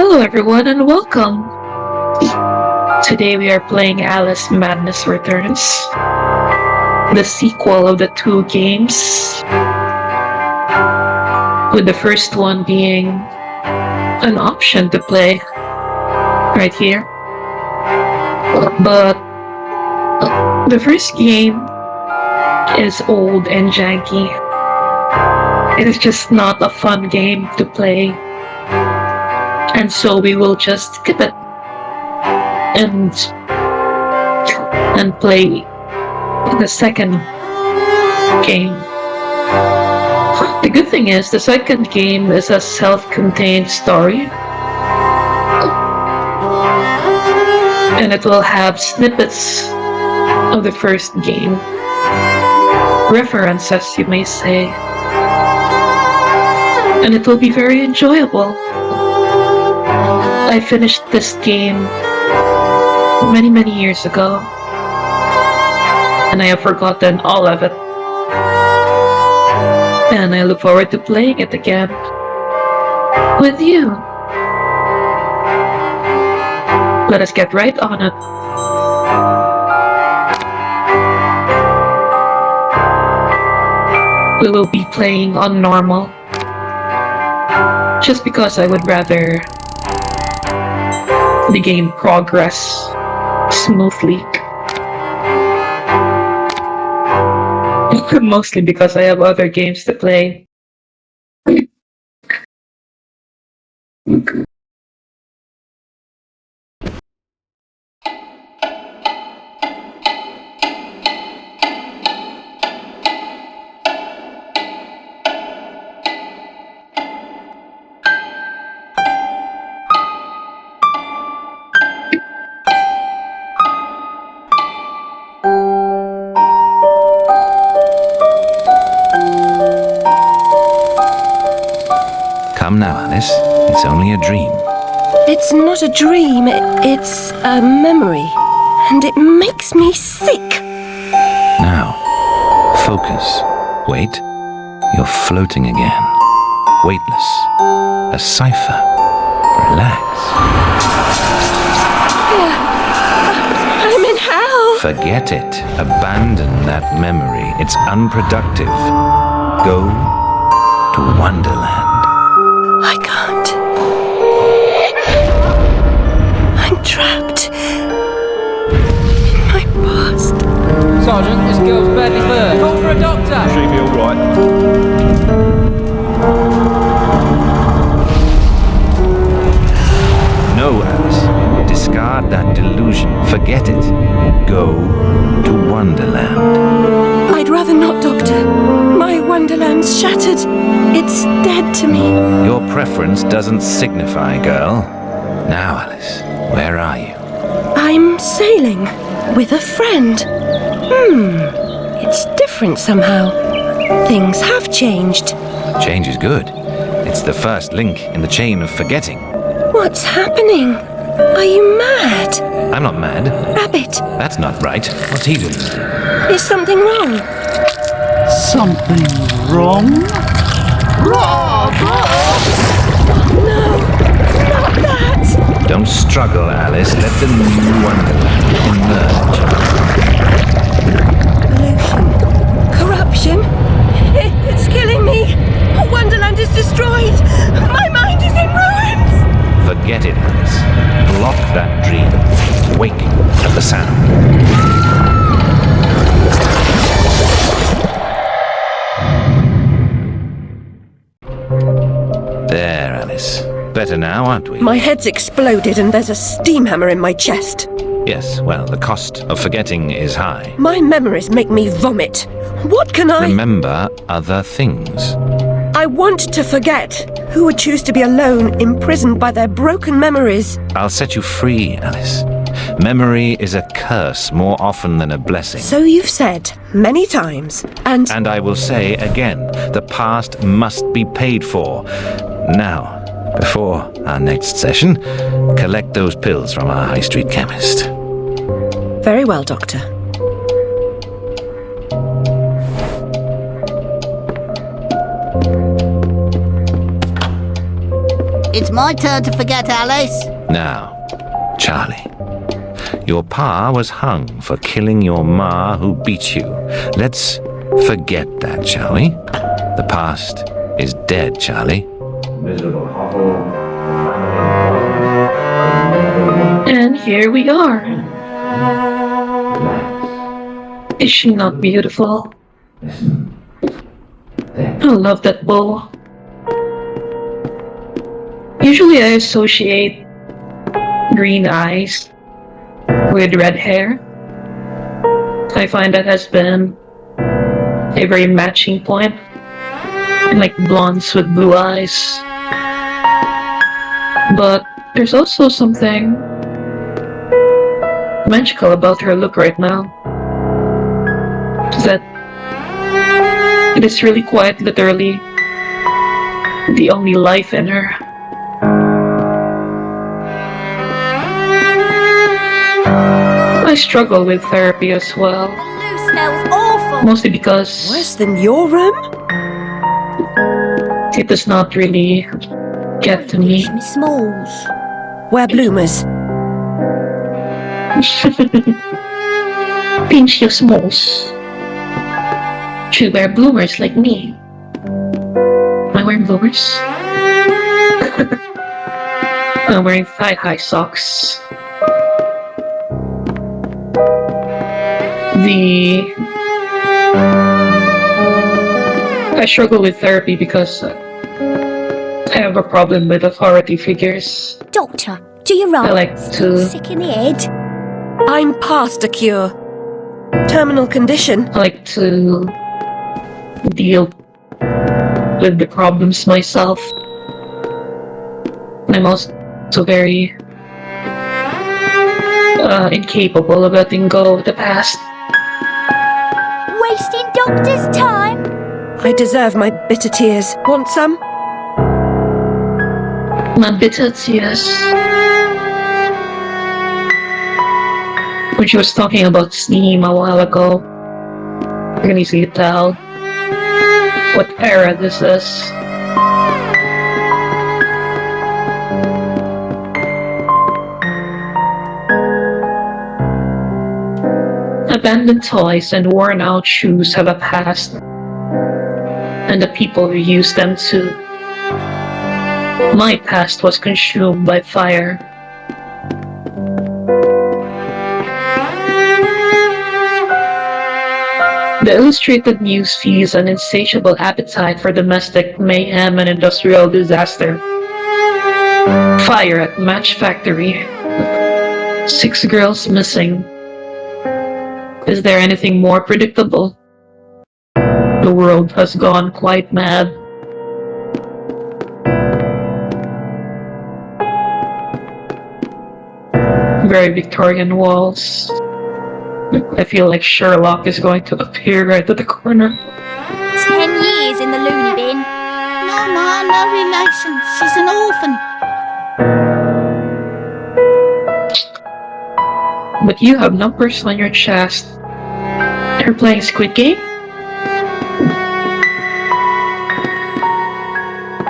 Hello, everyone, and welcome. Today we are playing Alice Madness Returns, the sequel of the two games, with the first one being an option to play right here. But the first game is old and janky. It is just not a fun game to play. And so we will just skip it and play the second game. The good thing is the second game is a self-contained story, and it will have snippets of the first game, references you may say, and it will be very enjoyable. I finished this game many years ago, and I have forgotten all of it. And I look forward to playing it again with you. Let us get right on it. We will be playing on normal, just because I would rather the game progress smoothly. Mostly because I have other games to play. Come now, Alice. It's only a dream. It's not a dream, it's a memory. And it makes me sick. Now, focus. Wait. You're floating again. Weightless. A cipher. Relax. I'm in hell. Forget it. Abandon that memory. It's unproductive. Go to Wonderland. I can't. I'm trapped. In my past. Sergeant, this girl's badly hurt. Call for a doctor! She'll be alright. No, Alice. Discard that delusion. Forget it. Go to Wonderland. I'd rather not, Doctor. My Wonderland's shattered. It's dead to me. Your preference doesn't signify, girl. Now, Alice, where are you? I'm sailing with a friend. It's different somehow. Things have changed. Change is good. It's the first link in the chain of forgetting. What's happening? Are you mad? I'm not mad. Abbott, That's not right. What's he doing? is something wrong? Something wrong? No, not that. Don't struggle, Alice. Let the new Wonderland emerge. Pollution. Corruption. It's killing me. Wonderland is destroyed. My mind is in ruins. Forget it, Alice. Block that dream. Wake at the sound. There, Alice. Better now, aren't we? My head's exploded and there's a steam hammer in my chest. Yes, well, the cost of forgetting is high. My memories make me vomit. What can I... Remember other things. I want to forget. Who would choose to be alone, imprisoned by their broken memories? I'll set you free, Alice. Memory is a curse more often than a blessing. So you've said many times, and... And I will say again, the past must be paid for. Now, before our next session, collect those pills from our high street chemist. Very well, Doctor. It's my turn to forget, Alice. Now, Charlie, your pa was hung for killing your ma who beat you. Let's forget that, shall we? The past is dead, Charlie. And here we are. Is she not beautiful? I love that bow. Usually I associate green eyes with red hair. I find that has been a very matching point. Like blondes with blue eyes. But there's also something magical about her look right now. That it is really quite literally the only life in her. I struggle with therapy as well. The loo smells awful. Mostly because Worse than your room? it does not really get to me. Miss Smalls. Wear bloomers. Pinch your smalls. Should wear bloomers like me. Am I wearing bloomers? I'm wearing thigh-high socks. I struggle with therapy because I have a problem with authority figures. Doctor, do you I right? like Still to sick in the head? I'm past a cure. Terminal condition. I like to deal with the problems myself. I'm also very incapable of letting go of the past. Wasting doctor's time? I deserve my bitter tears. Want some? My bitter tears. When she was talking about steam a while ago, I can easily tell what era this is. Abandoned toys and worn out shoes have a past, and the people who use them too. My past was consumed by fire. The Illustrated News feeds an insatiable appetite for domestic mayhem and industrial disaster. Fire at match factory. 6 girls missing. Is there anything more predictable? The world has gone quite mad. Very Victorian walls. I feel like Sherlock is going to appear right at the corner. 10 years in the loony bin. No, Ma, no relation. She's an orphan. But you have numbers on your chest. You're playing Squid Game?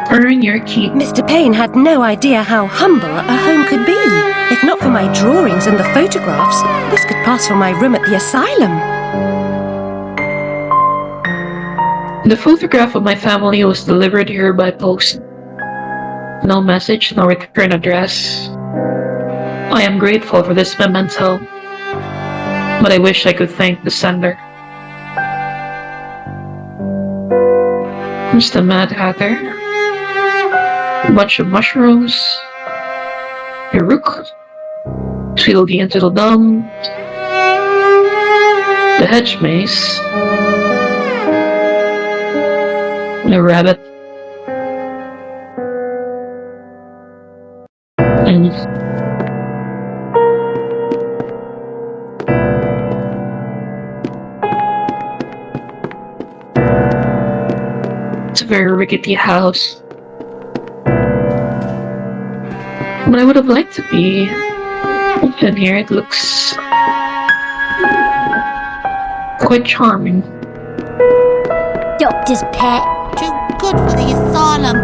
Earn your keep. Mr. Payne had no idea how humble a home could be. If not for my drawings and the photographs, this could pass for my room at the asylum. The photograph of my family was delivered here by post. No message, no return address. I am grateful for this memento, but I wish I could thank the sender. Mr. Mad Hatter. A bunch of mushrooms. A rook. Tweedledee and Tweedledum. The hedge maze. A rabbit. And it's a very rickety house. But I would have liked to be in here. It looks quite charming. Doctor's pet. Too good for the asylum.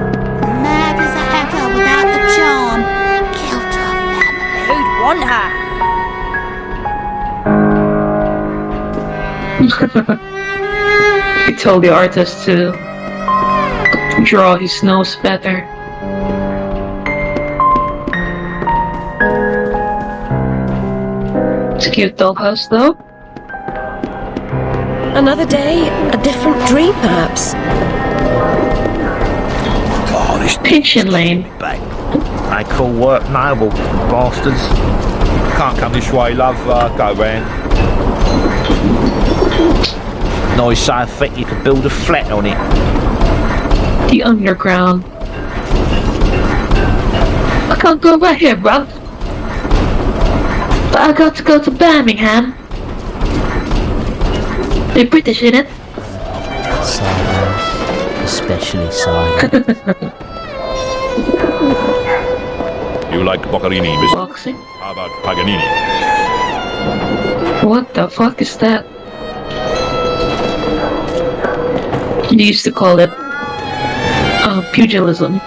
Mad as a hatter without the want her. He told the artist to draw his nose better. It's a cute dollhouse though. Another day, a different dream, perhaps. Oh, this Pinchin Lane. back. They call work noble, bastards. Can't come this way, love. Go round. Nice, so thick you could build a flat on it. The underground. I can't go right here, bruv. But I got to go to Birmingham. They're British, in it. Silence, especially silence. You like Boccherini, Miss? Boxing. How about Paganini? What the fuck is that? They used to call it pugilism.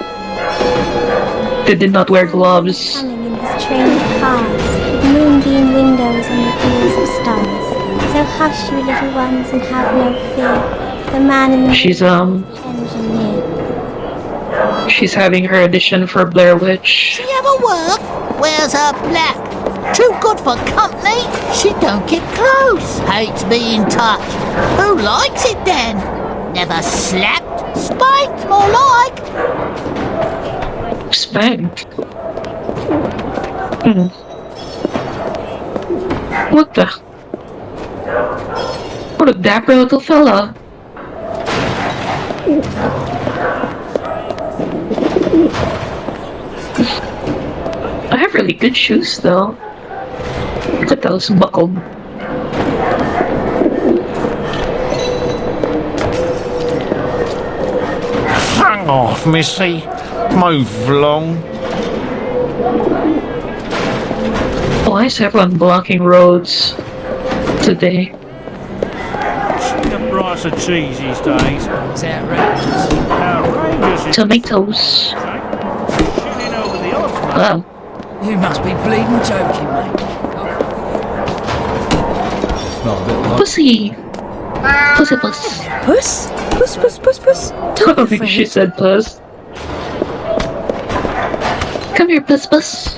They did not wear gloves. Coming in his train of cars, with moonbeam windows and the beams of stars. So hush, you little ones, and have no fear. The man in the She's engineer. she's having her audition for Blair Witch. She ever work? Wears her black. Too good for company. She don't get close. Hates being touched. Who likes it then? Never slapped, spanked, or like. Spanked. What the? What a dapper little fella. I have really good shoes though. Look at those buckled. Hang off, missy. Move along. Why is everyone blocking roads today? The price of cheese these days. It's outrageous. Outrageous. Tomatoes. Shilling over the odds, mate. Wow. You must be bleeding joking, mate. Pussy. Pussy puss. Puss? Puss, puss, puss, puss. I Don't be think she afraid. said puss. Come here, puss puss.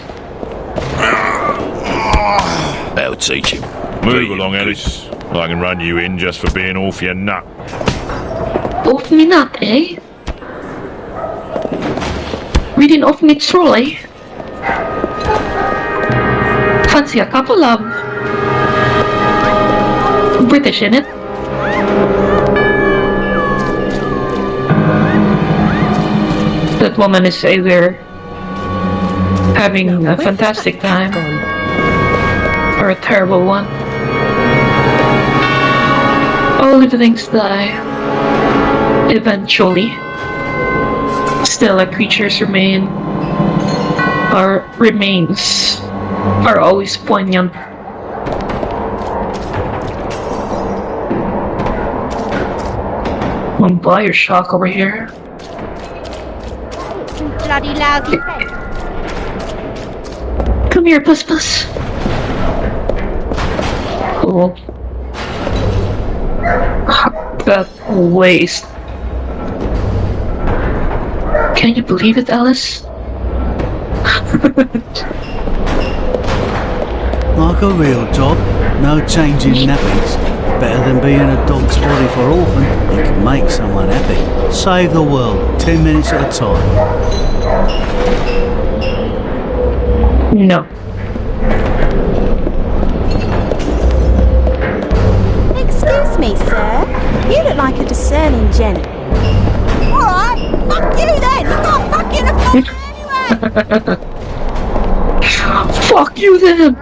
That'll teach him. Move along, Alice. I can run you in just for being off your nut. Off me nut, eh? Reading off me trolley. Fancy a couple of British in it. That woman is either having a fantastic time or a terrible one. All the things die eventually. Still, our creatures remains are always poignant. One Bioshock over here. Bloody lousy. Come here, puss puss. Cool. That waste. Can you believe it, Alice? Like a real job, no changing nappies. Better than being a dog's body for orphan. You can make someone happy. Save the world, 10 minutes at a time. No. Excuse me, sir. You look like a discerning gent. Alright, fuck you then. You can't fucking afford me anyway. Fuck you then!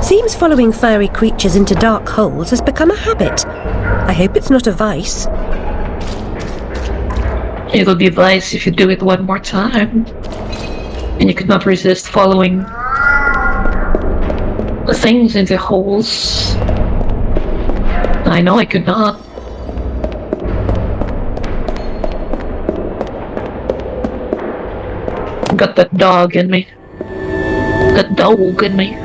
Seems following furry creatures into dark holes has become a habit. I hope it's not a vice. It'll be vice if you do it one more time. And you could not resist following the things into holes. I know I could not. got that dog in me. That dog in me.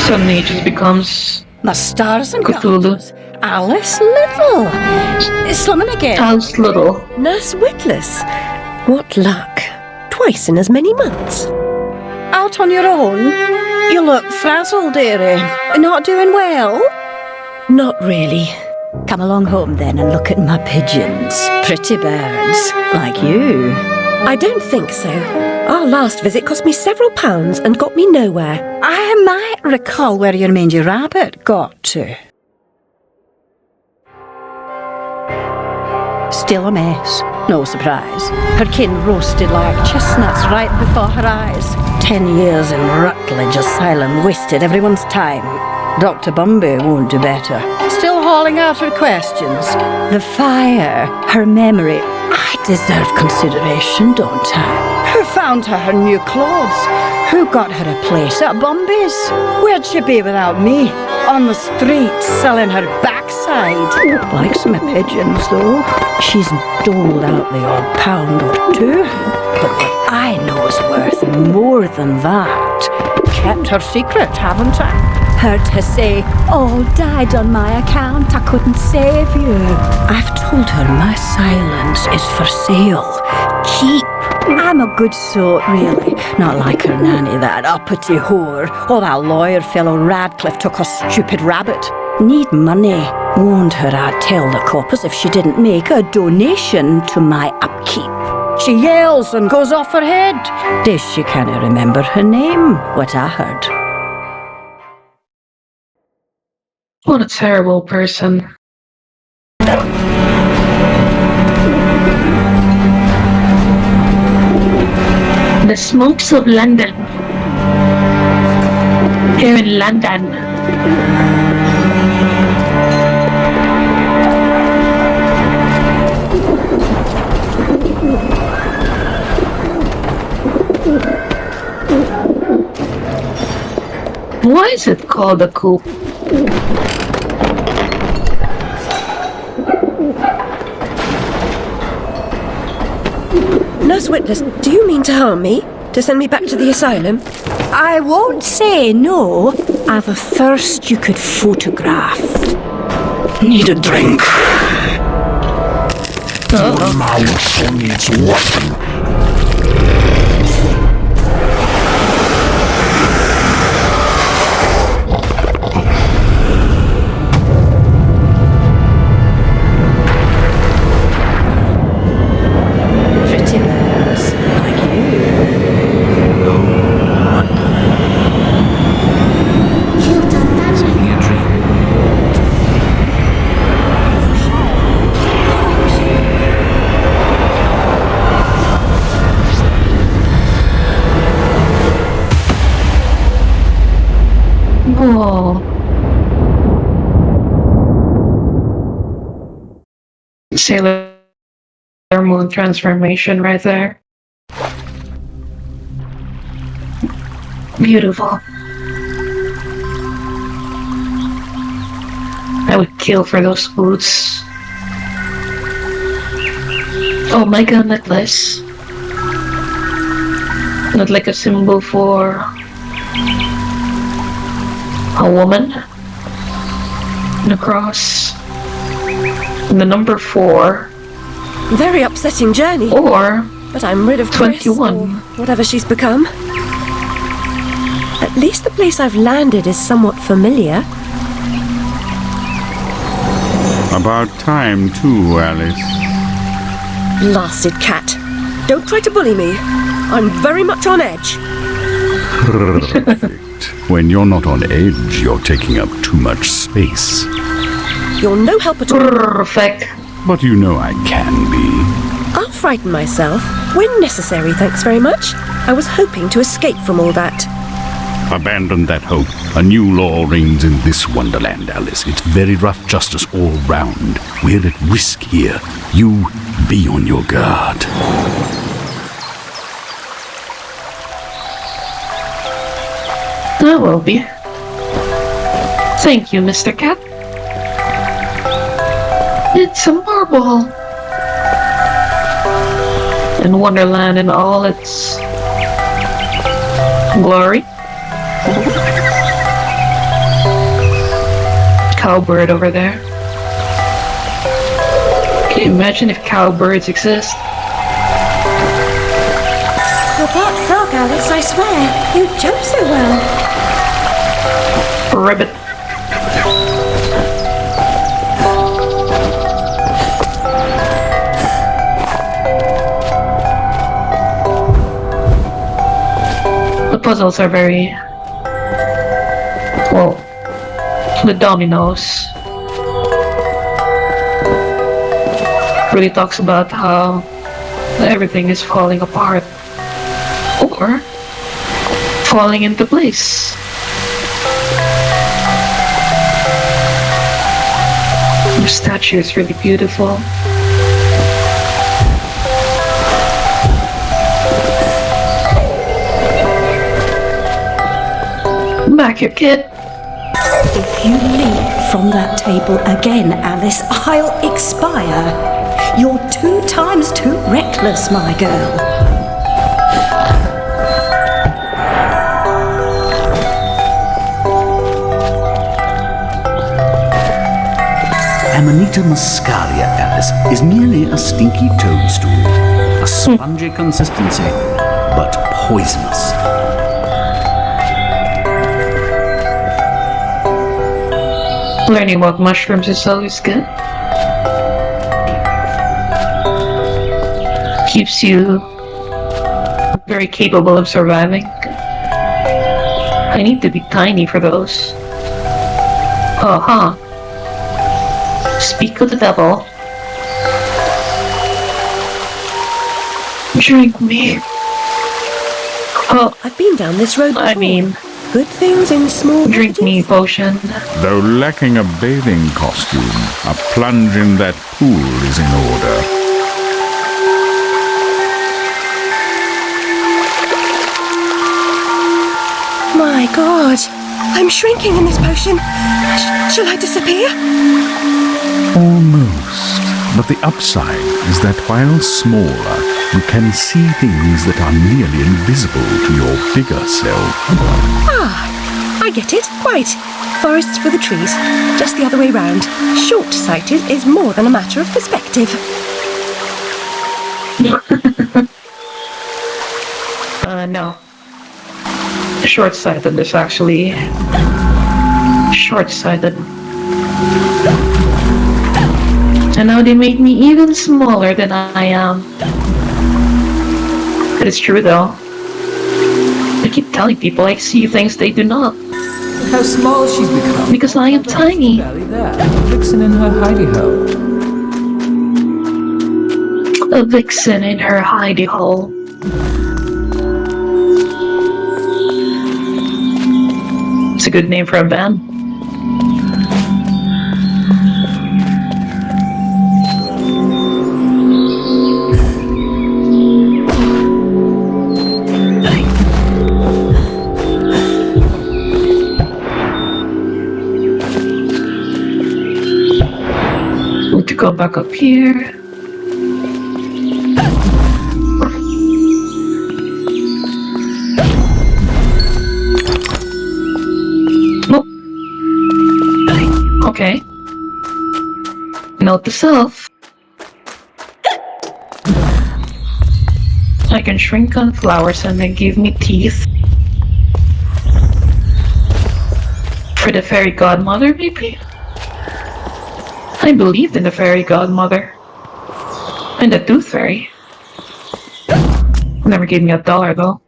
Suddenly it just becomes My stars and Cthulhu. garters. Alice Little. Slumming again. Alice Little. Nurse Witless. What luck. Twice in as many months. Out on your own? You look frazzled, dearie. Not doing well? Not really. Come along home then and look at my pigeons. Pretty birds, like you. I don't think so. Our last visit cost me several pounds and got me nowhere. I might recall where your mangy rabbit got to. Still a mess, no surprise. Her kin roasted like chestnuts right before her eyes. 10 years in Rutledge Asylum wasted everyone's time. Dr. Bumby won't do better. Still hauling out her questions. The fire, her memory. I deserve consideration, don't I? Who found her new clothes? Who got her a place at Bumby's? Where'd she be without me? On the street, selling her backside. Likes my pigeons, though. She's doled out the odd pound or two. But what I know is worth more than that. Kept her secret, haven't I? Heard her say, all died on my account, I couldn't save you. I've told her my silence is for sale. Keep. I'm a good sort, really. Not like her nanny, that uppity whore. Or that lawyer fellow Radcliffe took a stupid rabbit. Need money. Warned her I'd tell the coppers if she didn't make a donation to my upkeep. She yells and goes off her head. Days she can't remember her name, what I heard. What a terrible person. The smokes of London. Here in London. Why is it called a coop? Nurse Witless, do you mean to harm me? To send me back to the asylum? I won't say no. I've a thirst you could photograph. Need a drink. Your mouth needs washing. Whoa. Sailor Moon transformation right there. Beautiful. I would kill for those boots. Oh my god, necklace. Not like a symbol for a woman. And a cross. And the number 4. Very upsetting journey. Or but I'm rid of Chris, 21. or whatever she's become. At least the place I've landed is somewhat familiar. About time too, Alice. Blasted cat. Don't try to bully me. I'm very much on edge. Perfect. When you're not on edge, you're taking up too much space. You're no help at all. Perfect. But you know I can be. I'll frighten myself when necessary, thanks very much. I was hoping to escape from all that. Abandon that hope. A new law reigns in this wonderland, Alice. It's very rough justice all round. We're at risk here. You be on your guard. I will be. Thank you, Mr. Cat. It's a marble. In Wonderland in all its glory. Cowbird over there. Can you imagine if cowbirds exist? You're part frog, Alice, I swear. You jump so well. Ribbit. The puzzles are very... well, the dominoes really talks about how everything is falling apart or falling into place. The statue is really beautiful. Back here, kid. If you leap from that table again, Alice, I'll expire. You're 2 times too reckless, my girl. Amanita muscaria, Alice, is merely a stinky toadstool. A spongy consistency, but poisonous. Learning about mushrooms is always good. Keeps you very capable of surviving. I need to be tiny for those. Oh, huh. Speak of the devil. Drink me. Oh, I've been down this road before. I mean, good things in small drink me potion. Though lacking a bathing costume, a plunge in that pool is in order. My God, I'm shrinking in this potion. Shall I disappear? Almost. But the upside is that while smaller, you can see things that are nearly invisible to your bigger self. Ah, I get it. Quite. Forests for the trees. Just the other way round. Short-sighted is more than a matter of perspective. No. Short-sighted is actually short-sighted. And now they make me even smaller than I am. But it's true though. I keep telling people I see things they do not. Look how small she's become. Because I am tiny. Barely there. Vixen in her hidey-hole. A vixen in her hidey-hole. It's a good name for a band. Need to go back up here. Okay. Note to self. I can shrink on flowers and they give me teeth. For the fairy godmother, maybe? I believed in the fairy godmother. And the tooth fairy. Never gave me $1 though.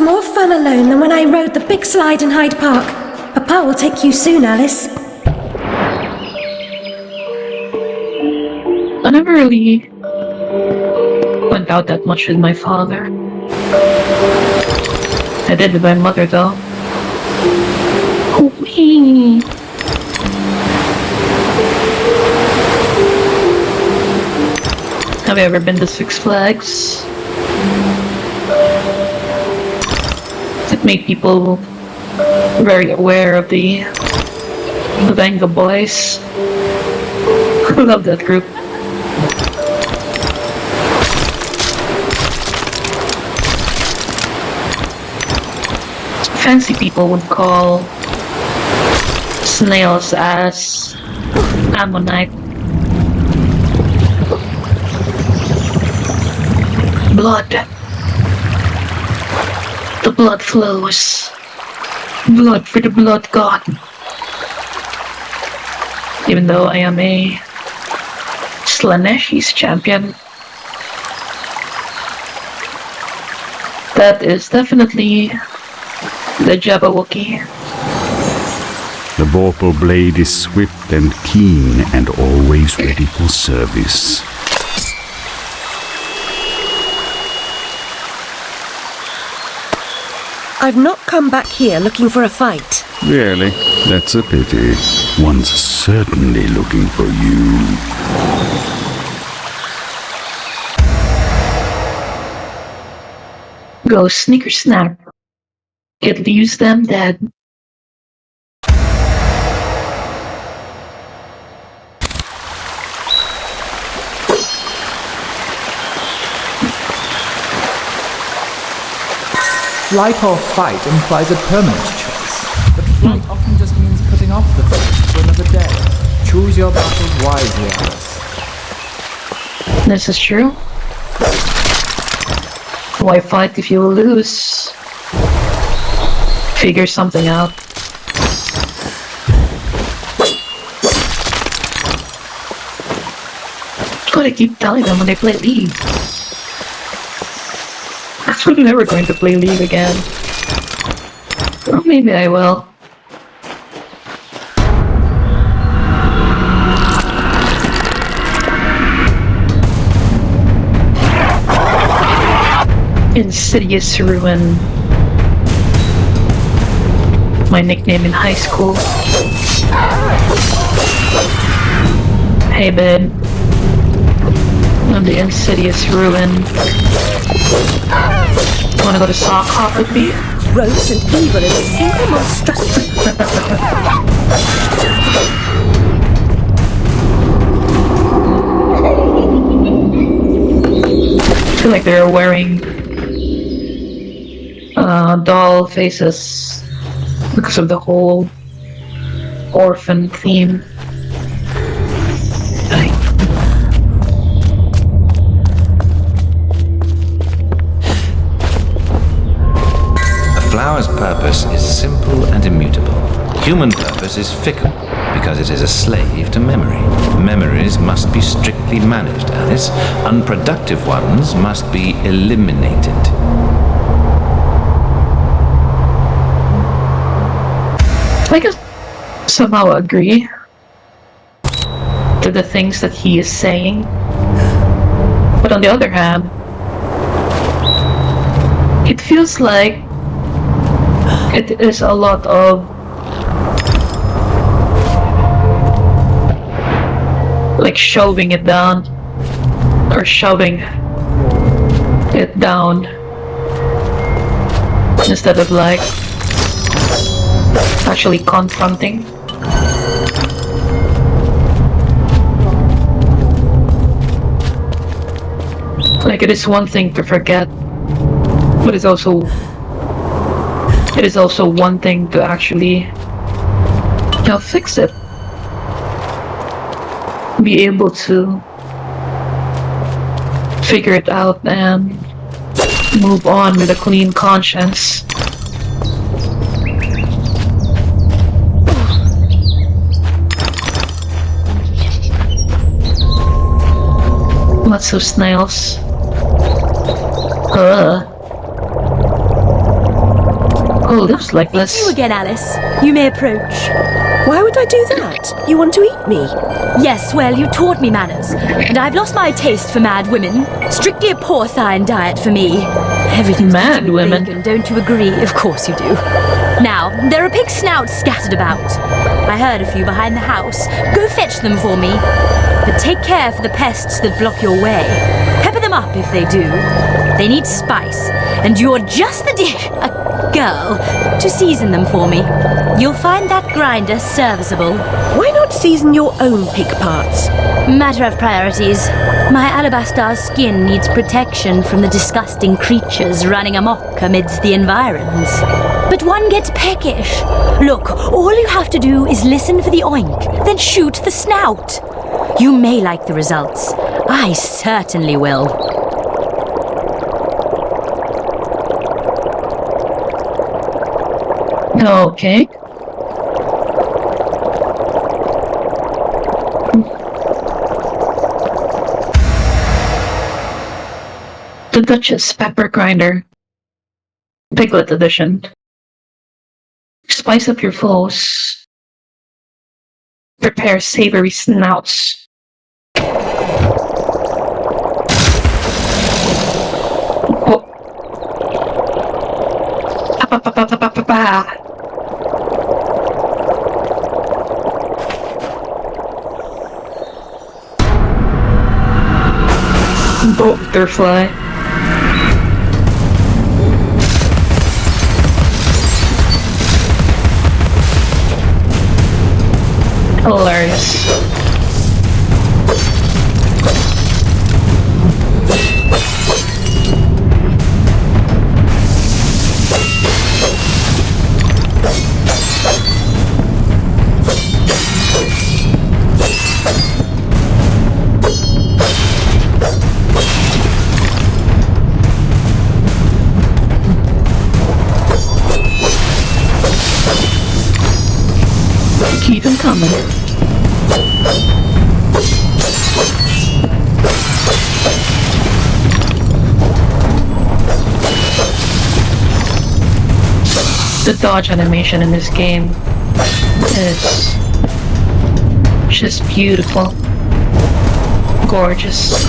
more fun alone than when I rode the big slide in Hyde Park. Papa will take you soon, Alice. I never really went out that much with my father. I did with my mother though. Oh, wee. Have you ever been to Six Flags? It made people very aware of the Venga Boys. I love that group. Fancy people would call snails as ammonite. Blood. The blood flows. Blood for the blood god. Even though I am a Slaaneshi's champion, that is definitely the Jabberwocky. The Vorpal blade is swift and keen and always ready for service. I've not come back here looking for a fight. Really? That's a pity. One's certainly looking for you. Go sneaker snap. It leaves them dead. Flight or fight implies a permanent choice, but flight often just means putting off the fight for another day. Choose your battles wisely, Alice. This is true. Why fight if you will lose? Figure something out. What I keep telling them when they play League. I'm never going to play League again. Or maybe I will. Insidious Ruin. My nickname in high school. Hey babe. I'm the Insidious Ruin. Wanna go to sock hop with me? Gross and evil is a single monstrosity. I feel like they're wearing doll faces because of the whole orphan theme. A flower's purpose is simple and immutable. Human purpose is fickle, because it is a slave to memory. Memories must be strictly managed, Alice. Unproductive ones must be eliminated. I can somehow agree to the things that he is saying. But on the other hand, it feels like it is a lot of like shoving it down or shoving it down instead of like actually confronting. Like it is one thing to forget, but it is also one thing to actually, you know, fix it. Be able to figure it out and move on with a clean conscience. Lots of snails. Who lives like this? You again, Alice. You may approach. Why would I do that? You want to eat me? Yes, well, you taught me manners, and I've lost my taste for mad women. Strictly a porcine diet for me. Everything's mad women. Bacon, don't you agree? Of course you do. Now, there are pig snouts scattered about. I heard a few behind the house. Go fetch them for me. But take care for the pests that block your way. Pepper them up if they do. They need spice, and you're just the girl to season them for me. You'll find that grinder serviceable. Why not season your own pig parts? Matter of priorities. My alabaster skin needs protection from the disgusting creatures running amok amidst the environs. But one gets peckish. Look, all you have to do is listen for the oink, then shoot the snout. You may like the results. I certainly will. Okay. The Duchess Pepper Grinder. Piglet Edition. Spice up your foes. Prepare savory snouts. Oh. Pa, pa, pa, pa, pa, pa, pa. Butterfly. Hilarious. Keep them coming. The dodge animation in this game is just beautiful. Gorgeous.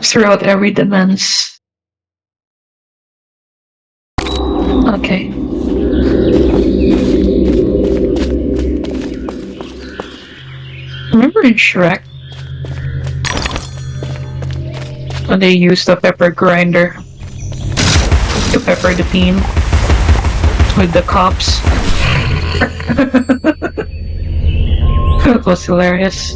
Throughout every defense. Okay. Remember in Shrek when they used the pepper grinder to pepper the bean with the cops? That was hilarious.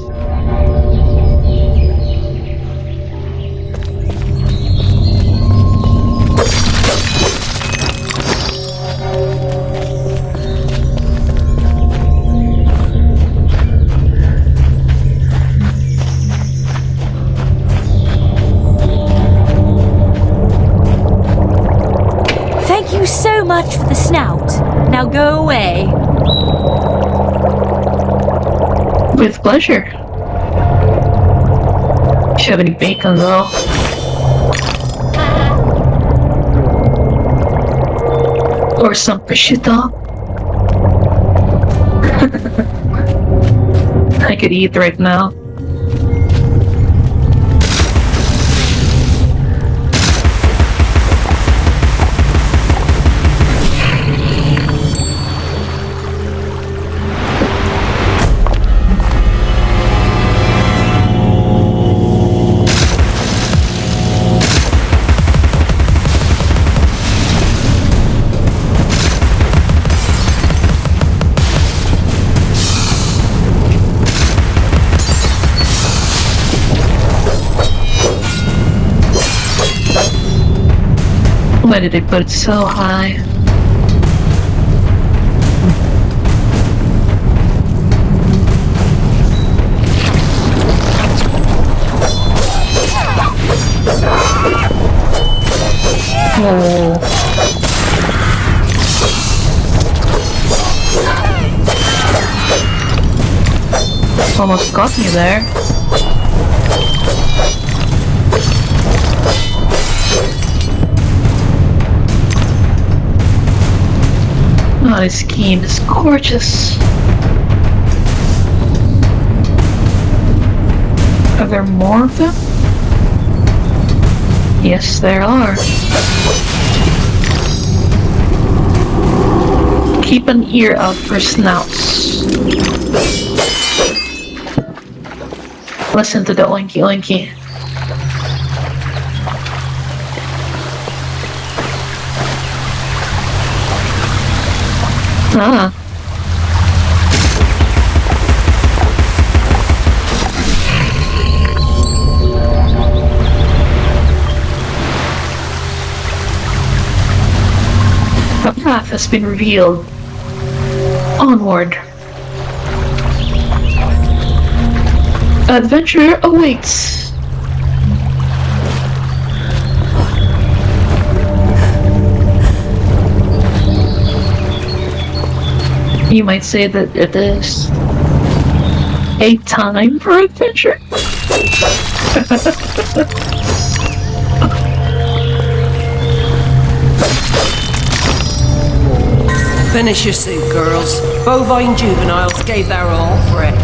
Thank you so much for the snout. Now go away. With pleasure. Do you have any bacon though? Or some prosciutto? I could eat right now. Why did they put it so high? Oh. Almost got me there. Oh, this game is gorgeous. Are there more of them? Yes, there are. Keep an ear out for snouts. Listen to the oinky oinky. Ah. A path has been revealed. Onward. Adventure awaits. You might say that it is a time for adventure. Finish your soup, girls. Bovine juveniles gave their all for it.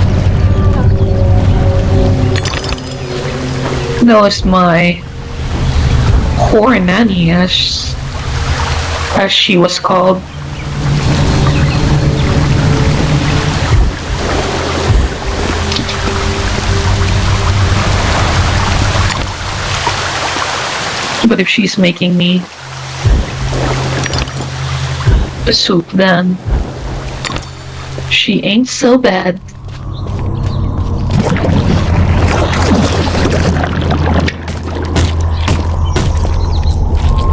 That was my whore nanny, as she was called. But if she's making me a soup, then she ain't so bad.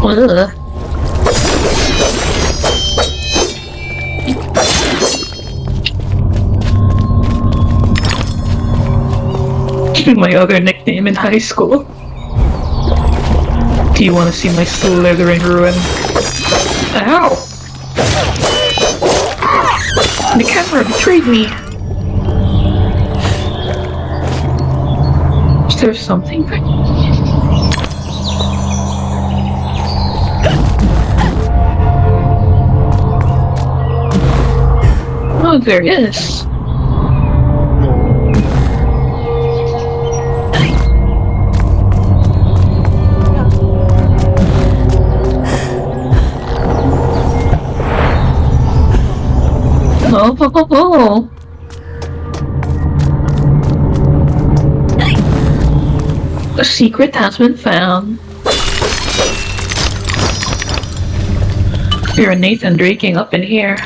Ugh. My other nickname in high school. Do you want to see my slithering ruin? Ow! The camera betrayed me. Is there something? Oh, there is. Oh. A secret has been found. You're a Nathan Draking up in here.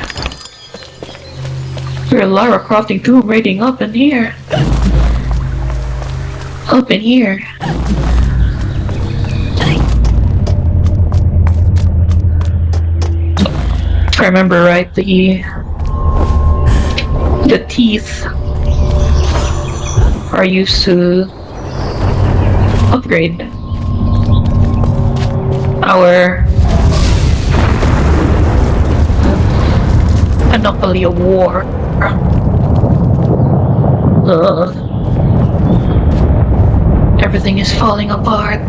You're a Lara Crofting Tomb Raiding up in here. Up in here. If I remember right, the teeth are used to upgrade our monopoly of war. Everything is falling apart.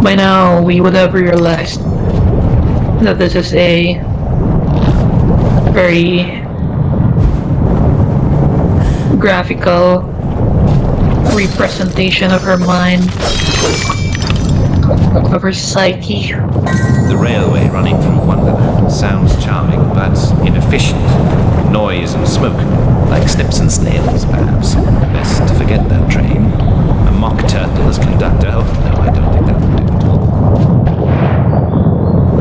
By now, we would have realized that this is a very graphical representation of her mind, of her psyche. The railway running through Wonderland sounds charming, but inefficient. Noise and smoke, like snips and snails, perhaps. Best to forget that train. A mock turtle as conductor? Oh, no, I don't think that would do at all.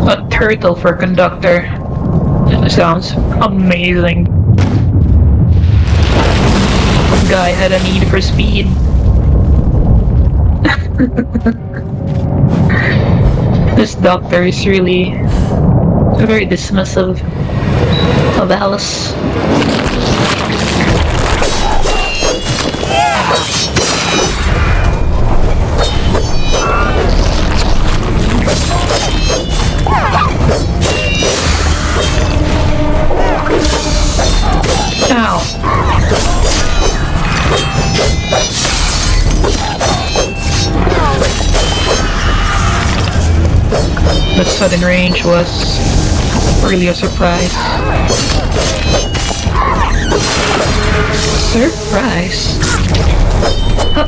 A turtle for conductor. That sounds amazing. Guy had a need for speed. This doctor is really very dismissive of Alice. Ow. The sudden range was really a surprise. Surprise? Huh.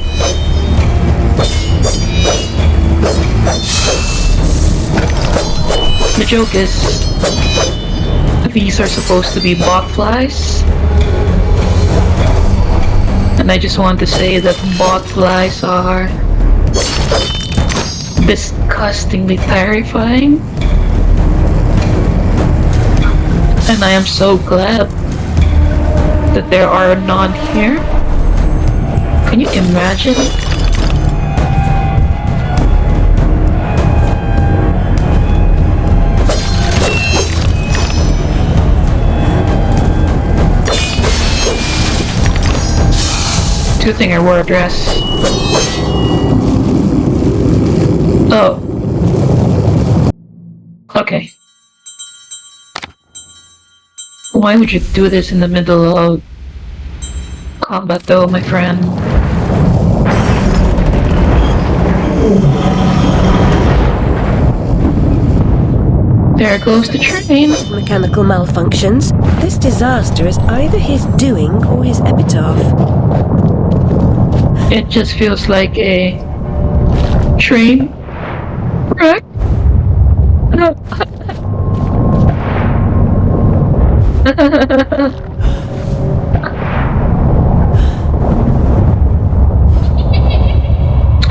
The joke is, these are supposed to be botflies. And I just want to say that botflies are disgustingly terrifying. And I am so glad that there are none here. Can you imagine? Good thing I wore a dress. Oh. Okay. Why would you do this in the middle of combat though, my friend? There goes the train. Mechanical malfunctions. This disaster is either his doing or his epitaph. It just feels like a train wreck.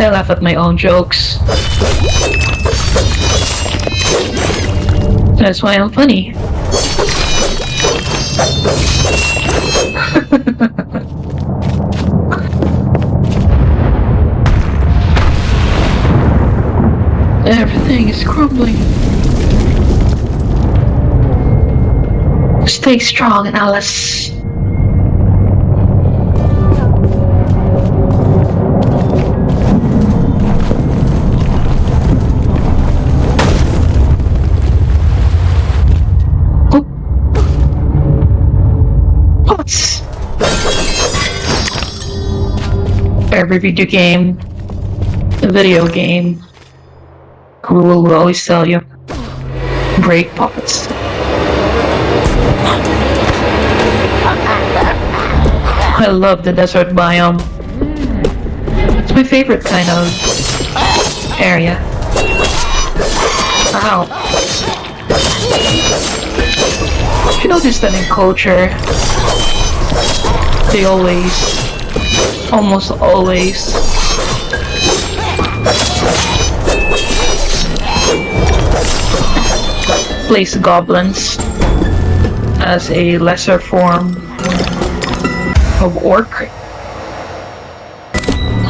I laugh at my own jokes. That's why I'm funny. Everything is crumbling. Stay strong, Alice. Pots. Every video game, Google will always tell you, break pots. I love the desert biome. It's my favorite kind of area. Ow. You notice that in culture, they almost always, place goblins as a lesser form of orc,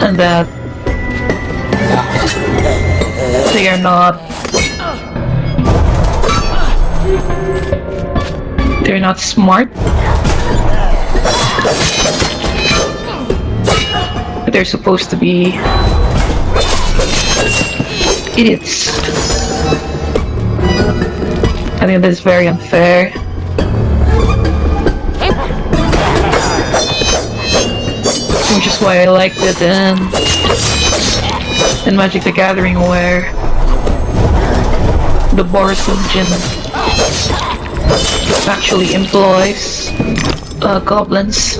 and that they are they're not smart, but they're supposed to be idiots. I think that's very unfair. Which is why I liked it in Magic the Gathering, where the Borisingen actually employs goblins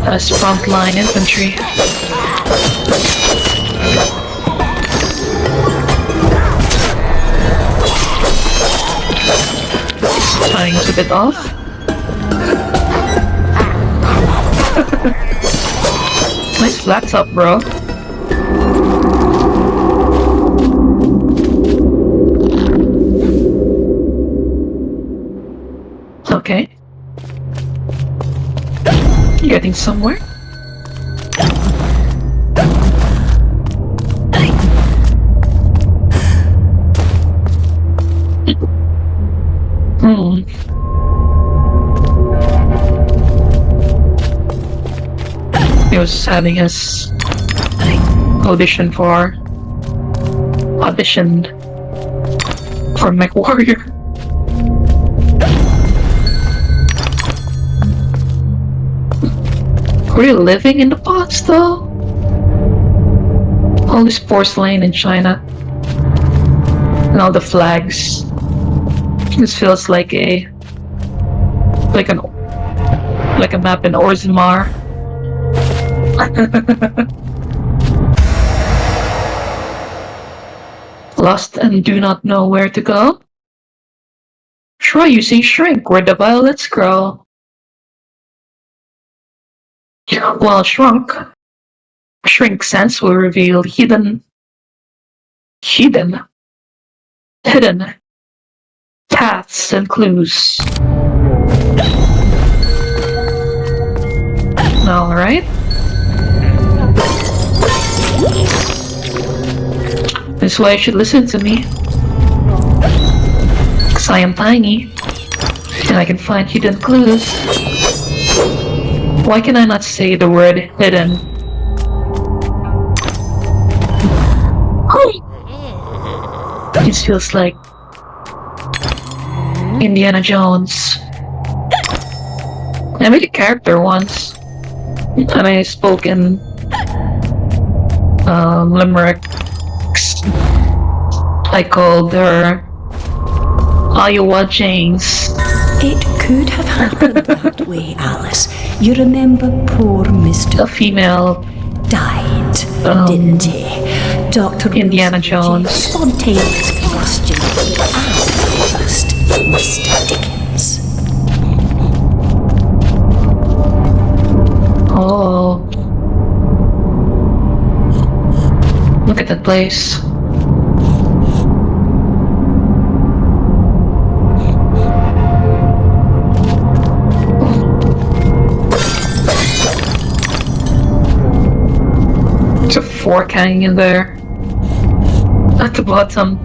as frontline infantry. Timing's a bit off. Nice flat top, bro. Okay. Getting somewhere. Hmm. He was having his auditioned for MechWarrior. Were you living in the box though? All this porcelain in China. And all the flags. This feels like a map in Orzammar. Lost and do not know where to go? Try using Shrink where the violets grow. While Shrink sense will reveal hidden paths and clues. Alright. That's why you should listen to me. Because I am tiny. And I can find hidden clues. Why can I not say the word hidden? It feels like Indiana Jones. I made a character once. And I spoke in limericks. I called her Iowa James. It could have happened that way, Alice. You remember poor Mr. A female died, didn't he? Dr. Indiana Jones. Spontaneous combustion as first Mr. Dickens. Oh. Look at that place. There's a fork hanging in there. At the bottom.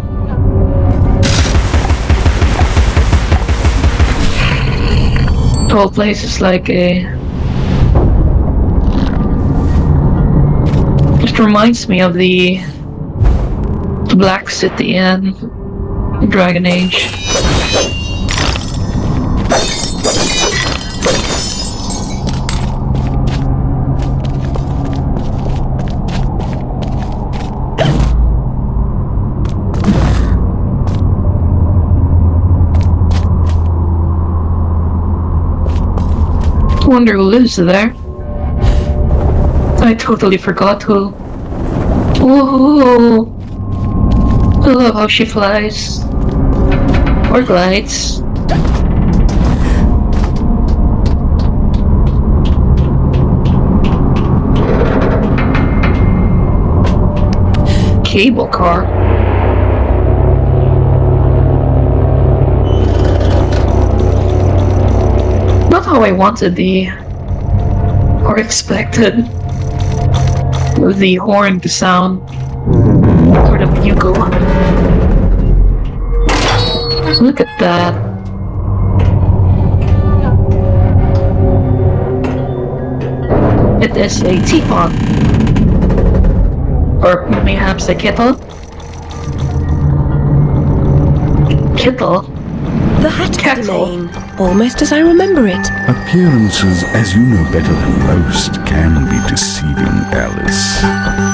The whole place is like a... It reminds me of the Black City in Dragon Age. Wonder who lives there. I totally forgot who. Whoa! I love how she flies. Or glides. Cable car. Not how I wanted or expected the horn to sound, or the bugle. Look at that. It is a teapot, or perhaps a kettle. The Hat domain, almost as I remember it. Appearances, as you know better than most, can be deceiving, Alice.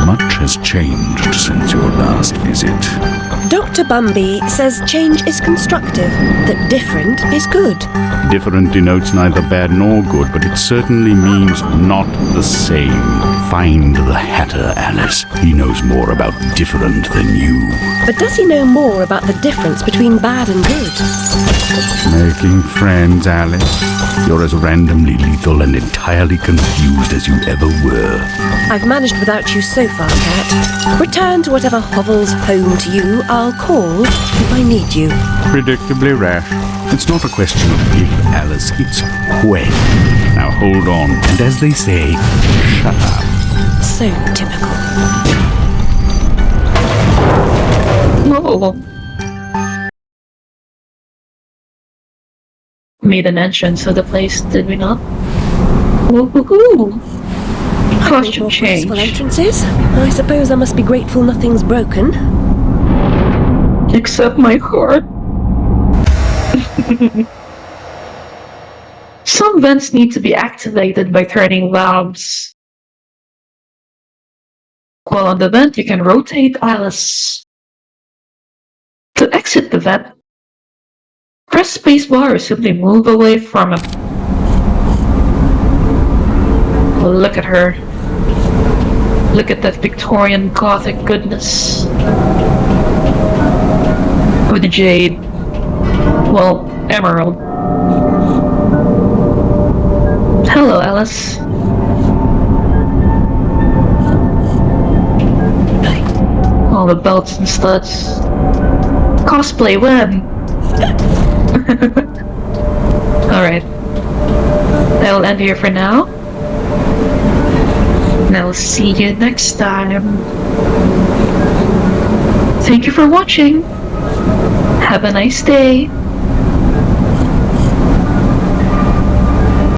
Much has changed since your last visit. Dr. Bumby says change is constructive, that different is good. Different denotes neither bad nor good, but it certainly means not the same. Find the Hatter, Alice. He knows more about different than you. But does he know more about the difference between bad and good? Making friends, Alice. You're as randomly lethal and entirely confused as you ever were. I've managed without you so far, Cat. Return to whatever hovels home to you. I'll call if I need you. Predictably rash. It's not a question of if, Alice, it's when. Now hold on, and as they say, shut up. So typical. No. made an entrance to the place, did we not? Woohoo! Costume change. Graceful entrances. I suppose I must be grateful nothing's broken. Except my heart. Some vents need to be activated by turning valves. While on the vent, you can rotate Alice. To exit the vent, press spacebar or simply move away from him. Look at her. Look at that Victorian Gothic goodness. With jade. Well, emerald. Hello, Alice. All the belts and studs. Cosplay when? Alright. I'll end here for now. And I'll see you next time. Thank you for watching. Have a nice day.